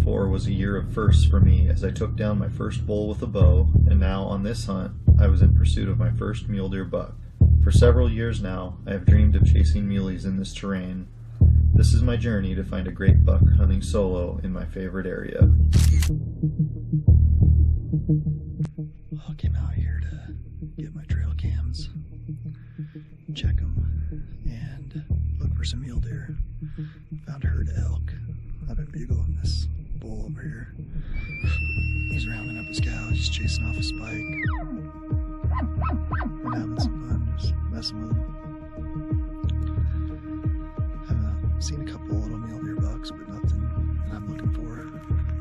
2004 was a year of firsts for me as I took down my first bull with a bow, and now on this hunt I was in pursuit of my first mule deer buck. For several years now I have dreamed of chasing muleys in this terrain. This is my journey to find a great buck hunting solo in my favorite area. I came out here to get my trail cams, check them, and look for some mule deer. Found a herd of elk. I've been bugling this bull over here. He's rounding up his cow, just chasing off a spike. I'm having some fun, just messing with him. I've seen a couple little mule deer bucks, but nothing I'm looking for.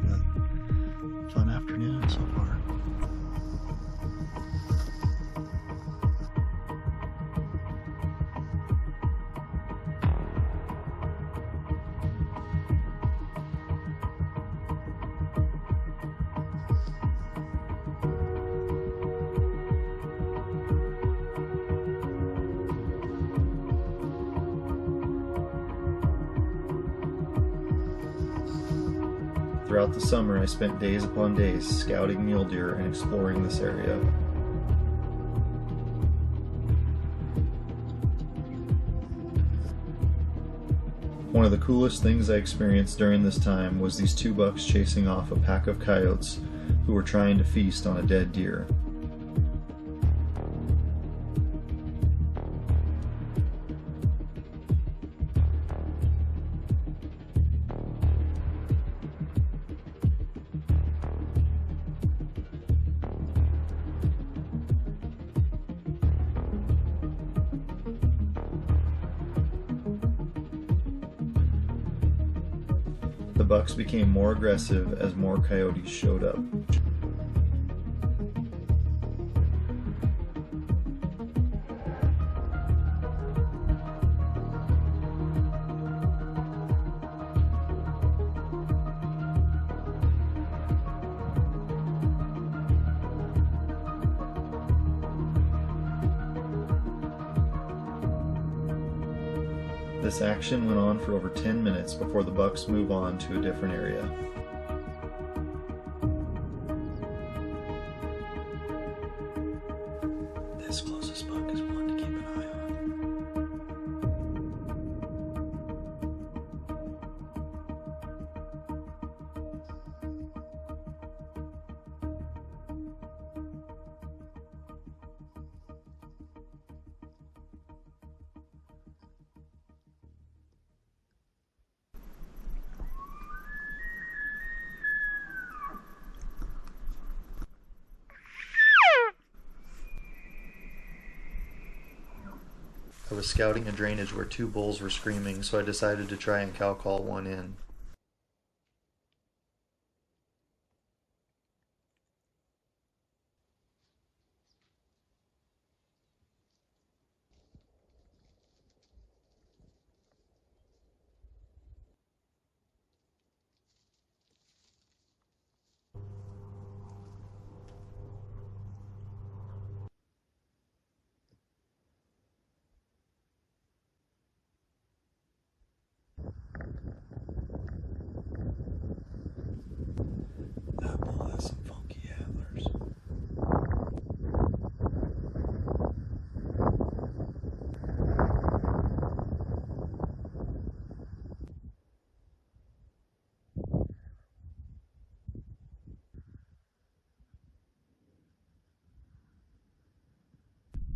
But fun afternoon so far. Throughout the summer, I spent days upon days scouting mule deer and exploring this area. One of the coolest things I experienced during this time was these two bucks chasing off a pack of coyotes who were trying to feast on a dead deer. The bucks became more aggressive as more coyotes showed up. This action went on for over 10 minutes before the bucks move on to a different area. This closest buck is one to keep an eye on. I was scouting a drainage where two bulls were screaming, so I decided to try and cow call one in. That bull has some funky antlers.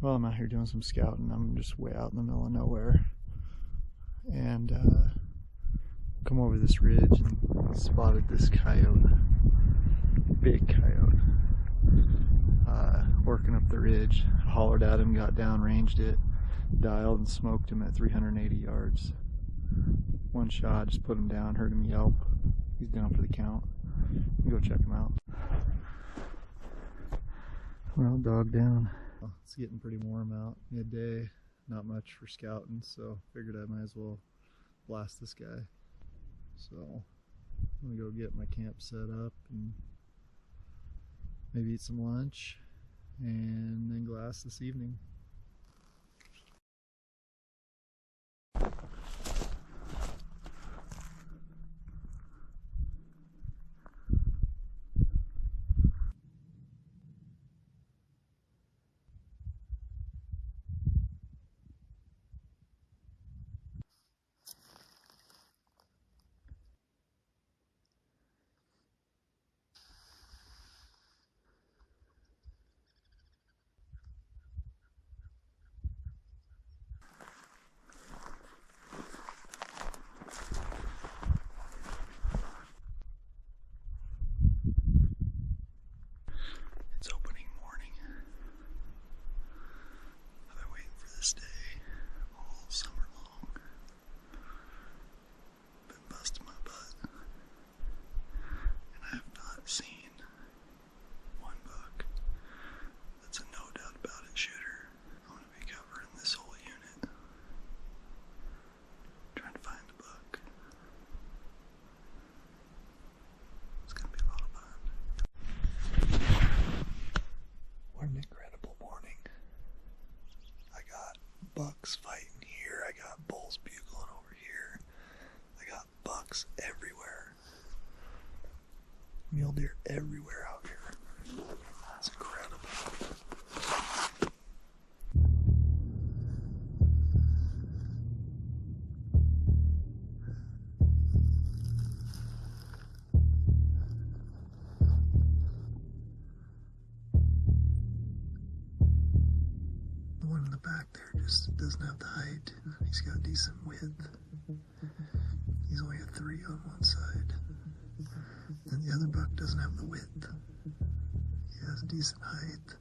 Well, I'm out here doing some scouting. I'm just way out in the middle of nowhere. And come over this ridge and spotted this coyote. Big coyote. Working up the ridge. Hollered at him, got down, ranged it, dialed and smoked him at 380 yards. One shot, just put him down, heard him yelp. He's down for the count. Go check him out. Well, dog down. It's getting pretty warm out, midday, not much for scouting, so figured I might as well blast this guy. So I'm gonna go get my camp set up and maybe eat some lunch and then glass this evening. bucks fighting here. I got bulls bugling over here. I got bucks everywhere. Mule deer everywhere out here. That's incredible. The one in the back there just doesn't have the height. He's got decent width. He's only a 3 on one side. And the other buck doesn't have the width. He has decent height,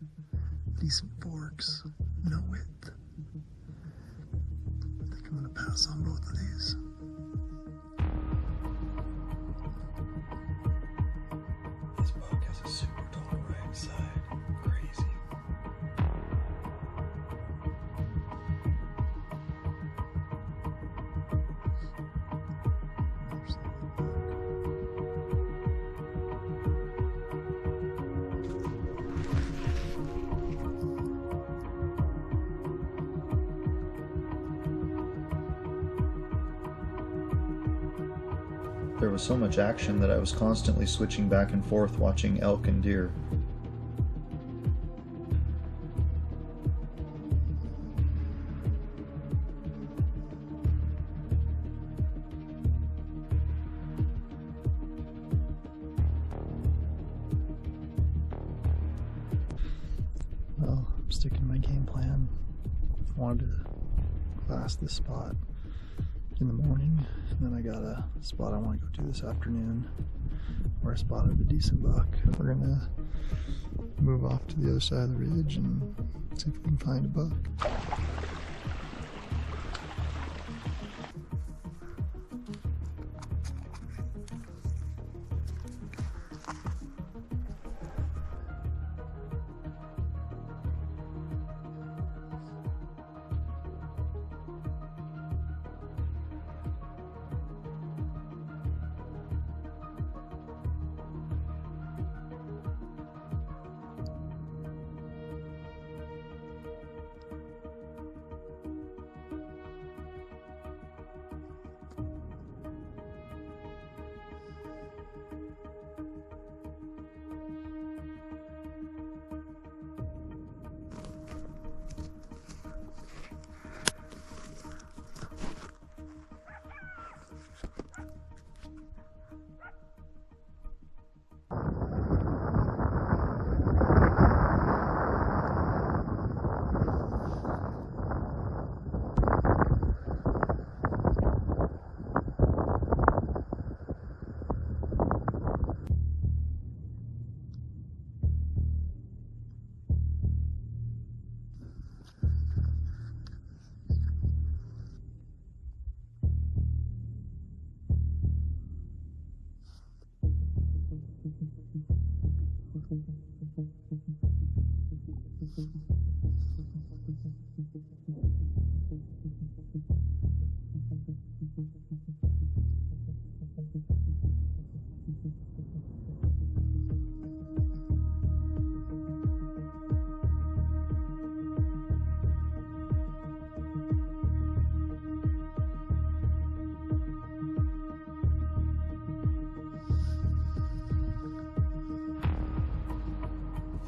decent forks, no width. I think I'm going to pass on both of these. This buck has a super tall right side. Crazy. There was so much action that I was constantly switching back and forth watching elk and deer. Well, I'm sticking to my game plan. I wanted to glass this spot in the morning, and then I got a spot I want to go to this afternoon where I spotted a decent buck. We're gonna move off to the other side of the ridge and see if we can find a buck.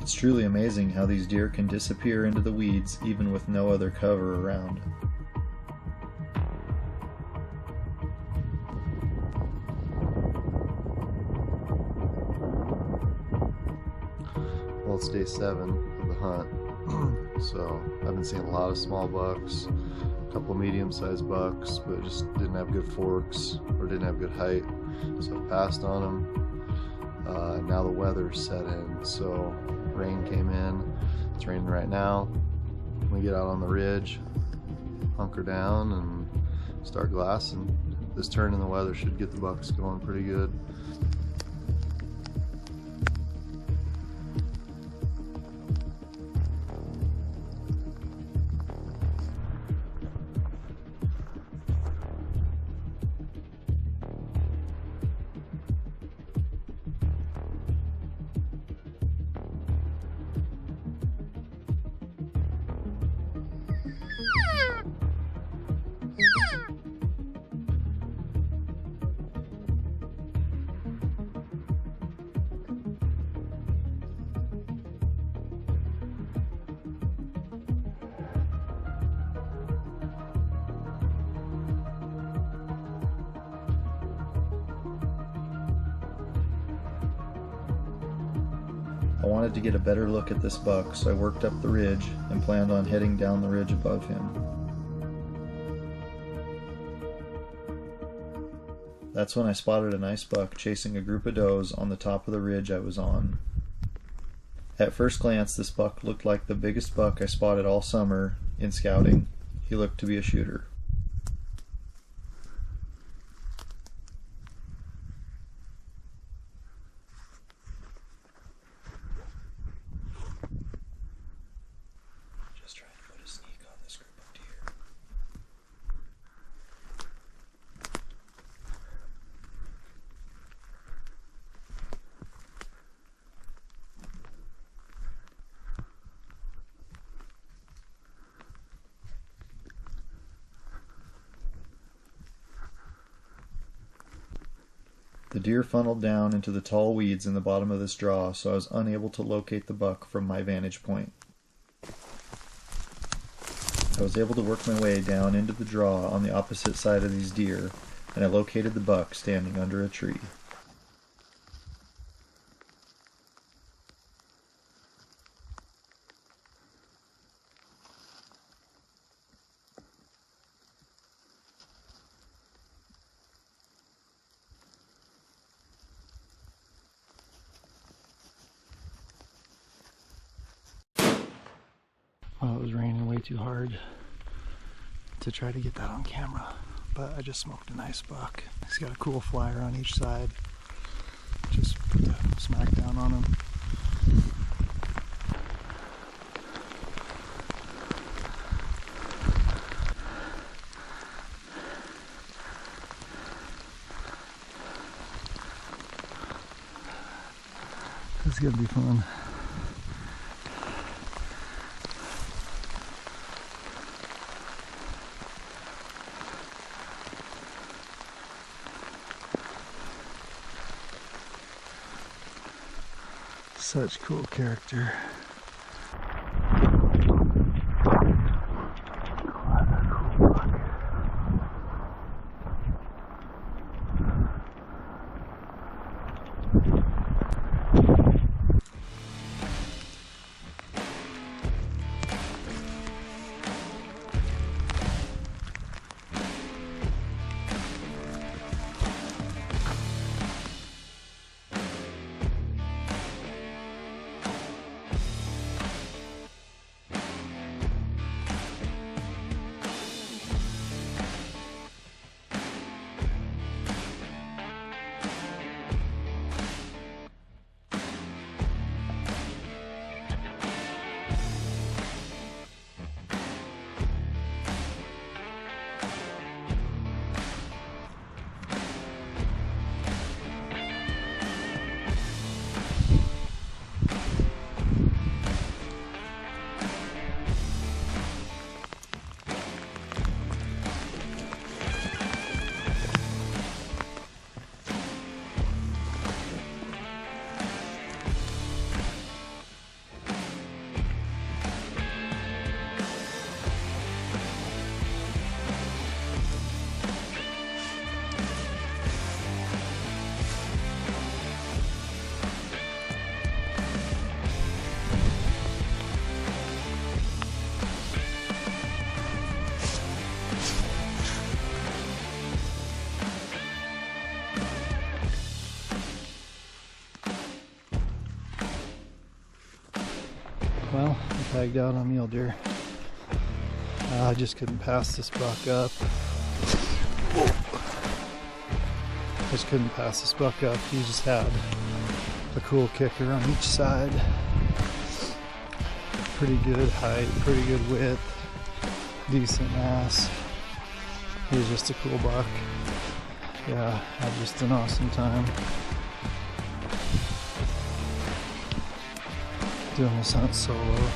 It's truly amazing how these deer can disappear into the weeds even with no other cover around. Well, it's day 7 of the hunt, so I've been seeing a lot of small bucks, a couple of medium-sized bucks, but just didn't have good forks or didn't have good height, so I passed on them. Now the weather's set in, so rain came in. It's raining right now. We get out on the ridge, hunker down, and start glassing. This turn in the weather should get the bucks going pretty good. I wanted to get a better look at this buck, so I worked up the ridge and planned on heading down the ridge above him. That's when I spotted a nice buck chasing a group of does on the top of the ridge I was on. At first glance, this buck looked like the biggest buck I spotted all summer in scouting. He looked to be a shooter. Just trying to put a sneak on this group of deer. The deer funneled down into the tall weeds in the bottom of this draw, so I was unable to locate the buck from my vantage point. I was able to work my way down into the draw on the opposite side of these deer, and I located the buck standing under a tree. Well, it was raining way too hard to try to get that on camera, but I just smoked a nice buck. He's got a cool flyer on each side. Just put the smack down on him. This is gonna be fun. Such cool character. Well, I tagged out on mule deer. I just couldn't pass this buck up. I just couldn't pass this buck up. He just had a cool kicker on each side. Pretty good height, pretty good width, decent mass. He was just a cool buck. Yeah, had just an awesome time doing this hunt solo.